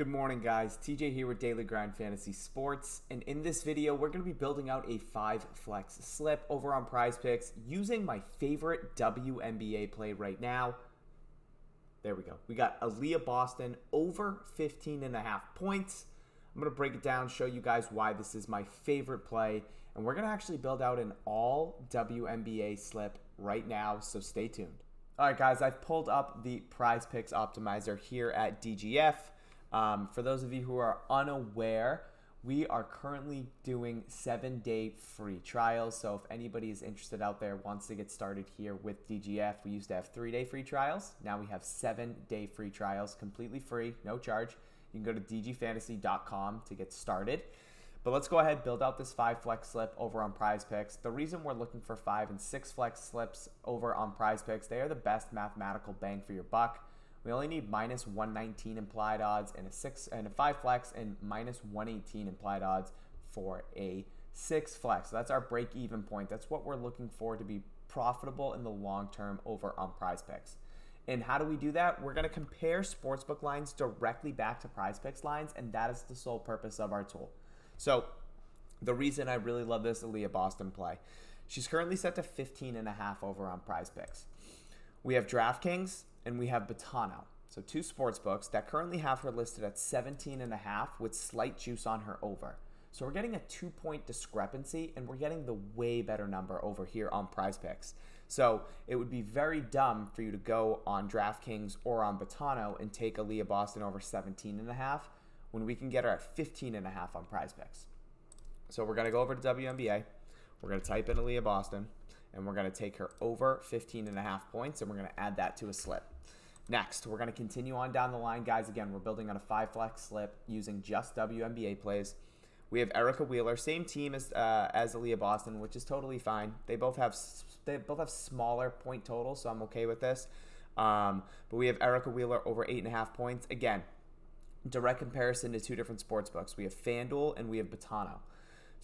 Good morning, guys. TJ here with Daily Grind Fantasy Sports, and in this video we're going to be building out a 5 flex slip over on PrizePicks using my favorite WNBA play right now. There we go. We got Alicia Boston over 15.5 points. I'm going to break it down, show you guys why this is my favorite play, and we're going to actually build out an all WNBA slip right now, so stay tuned. All right, guys, I've pulled up the PrizePicks Optimizer here at DGF. For those of you who are unaware, we are currently doing 7-day free trials. So if anybody is interested out there, wants to get started here with DGF, we used to have 3-day free trials. Now we have 7-day free trials, completely free, no charge. You can go to dgfantasy.com to get started. But let's go ahead, build out this 5 flex slip over on PrizePicks. The reason we're looking for 5 and 6 flex slips over on PrizePicks, they are the best mathematical bang for your buck. We only need minus 119 implied odds and a 5 flex and minus 118 implied odds for a 6 flex. So that's our break-even point. That's what we're looking for to be profitable in the long term over on PrizePicks. And how do we do that? We're going to compare Sportsbook lines directly back to PrizePicks lines, and that is the sole purpose of our tool. So the reason I really love this Alicia Boston play, she's currently set to 15.5 over on PrizePicks. We have DraftKings and we have Betano. So 2 sportsbooks that currently have her listed at 17.5 with slight juice on her over. So we're getting a 2-point discrepancy, and we're getting the way better number over here on PrizePicks. So it would be very dumb for you to go on DraftKings or on Betano and take Alicia Boston over 17.5 when we can get her at 15.5 on PrizePicks. So we're going to go over to WNBA. We're going to type in Alicia Boston, and we're going to take her over 15.5 points, and we're going to add that to a slip. Next, we're going to continue on down the line, guys. Again, we're building on a 5 flex slip using just WNBA plays. We have Erica Wheeler, same team as Alicia Boston, which is totally fine. They both have smaller point totals, so I'm okay with this. But we have Erica Wheeler over 8.5 points. Again, direct comparison to 2 different sportsbooks. We have FanDuel and we have Betano.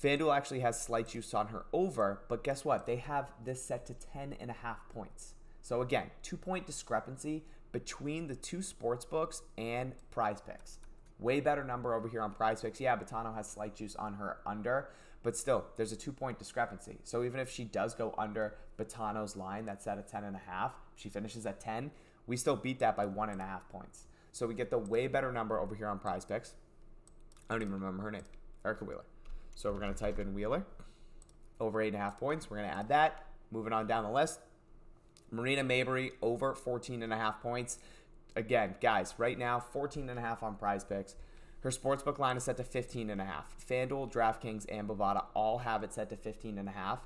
FanDuel actually has slight juice on her over, but guess what? They have this set to 10.5 points. So again, 2-point discrepancy between the 2 sportsbooks and PrizePicks. Way better number over here on PrizePicks. Yeah, Betano has slight juice on her under, but still, there's a 2-point discrepancy. So even if she does go under Betano's line that's set at 10.5, she finishes at 10, we still beat that by 1.5 points. So we get the way better number over here on PrizePicks. I don't even remember her name. Erica Wheeler. So we're going to type in Wheeler. Over 8.5 points. We're going to add that. Moving on down the list. Marina Mabry over 14.5 points. Again, guys, right now, 14.5 on PrizePicks. Her sportsbook line is set to 15.5. FanDuel, DraftKings, and Bovada all have it set to 15.5.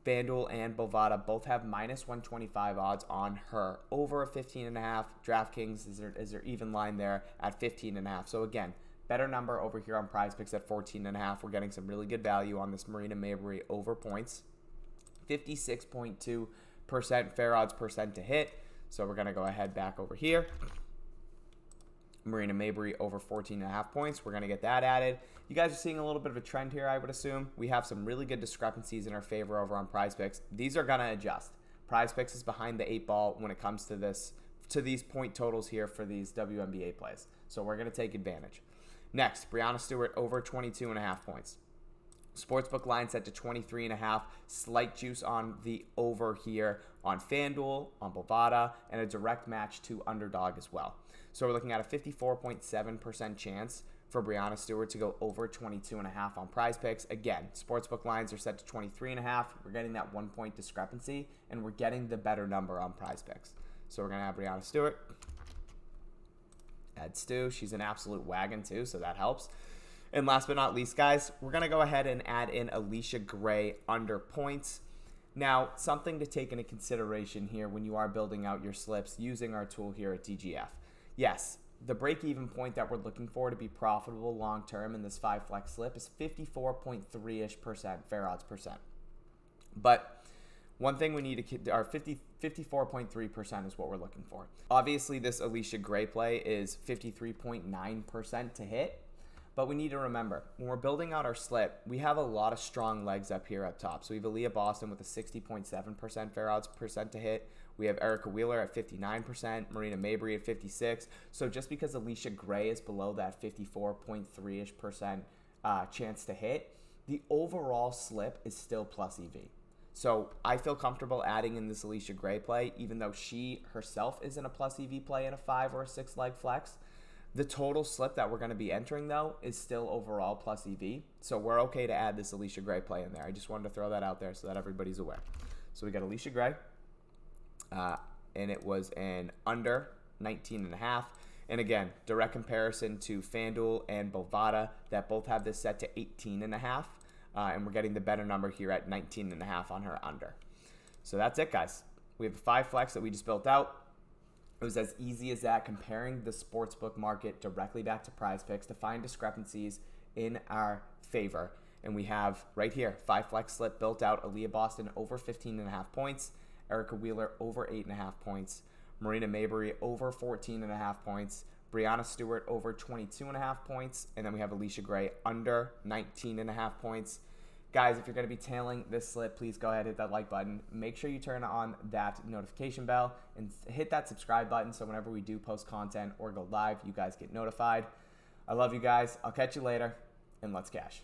FanDuel and Bovada both have minus 125 odds on her over 15.5. DraftKings is their even line there at 15.5. So again, better number over here on PrizePicks at 14.5. We're getting some really good value on this Marina Mabry over points. 56.2% fair odds percent to hit. So we're going to go ahead back over here. Marina Mabry over 14.5 points. We're going to get that added. You guys are seeing a little bit of a trend here, I would assume. We have some really good discrepancies in our favor over on PrizePicks. These are going to adjust. PrizePicks is behind the 8 ball when it comes to these point totals here for these WNBA plays. So we're going to take advantage. Next, Brianna Stewart over 22.5 points. Sportsbook line set to 23.5. Slight juice on the over here on FanDuel, on Bovada, and a direct match to underdog as well. So we're looking at a 54.7% chance for Brianna Stewart to go over 22.5 on PrizePicks. Again, sportsbook lines are set to 23.5. We're getting that 1-point discrepancy, and we're getting the better number on PrizePicks. So we're going to have Brianna Stewart. Add Stu. She's an absolute wagon too, so that helps. And last but not least, guys, we're going to go ahead and add in Alicia Gray under points. Now, something to take into consideration here when you are building out your slips using our tool here at DGF. Yes, the break-even point that we're looking for to be profitable long-term in this 5 flex slip is 54.3% fair odds percent. But one thing we need to, our 54.3% is what we're looking for. Obviously, this Alicia Gray play is 53.9% to hit. But we need to remember, when we're building out our slip, we have a lot of strong legs up here up top. So we have Alicia Boston with a 60.7% fair odds percent to hit. We have Erica Wheeler at 59%, Marina Mabry at 56%. So just because Alicia Gray is below that 54.3-ish% chance to hit, the overall slip is still plus EV. So I feel comfortable adding in this Alicia Gray play, even though she herself isn't a plus EV play in a 5 or a 6 leg flex. The total slip that we're going to be entering, though, is still overall plus EV. So we're okay to add this Alicia Gray play in there. I just wanted to throw that out there so that everybody's aware. So we got Alicia Gray, and it was an under 19.5. And again, direct comparison to FanDuel and Bovada that both have this set to 18.5. And we're getting the better number here at 19.5 on her under. So that's it, guys. We have a 5 flex that we just built out. It was as easy as that, comparing the sportsbook market directly back to PrizePicks to find discrepancies in our favor. And we have right here, 5 flex slip built out. Aaliyah Boston over 15.5 points. Erica Wheeler over 8.5 points. Marina Mabry over 14.5 points. Brianna Stewart over 22.5 points. And then we have Alicia Gray under 19.5 points. Guys, if you're going to be tailing this slip, please go ahead and hit that like button. Make sure you turn on that notification bell and hit that subscribe button so whenever we do post content or go live, you guys get notified. I love you guys. I'll catch you later, and let's cash.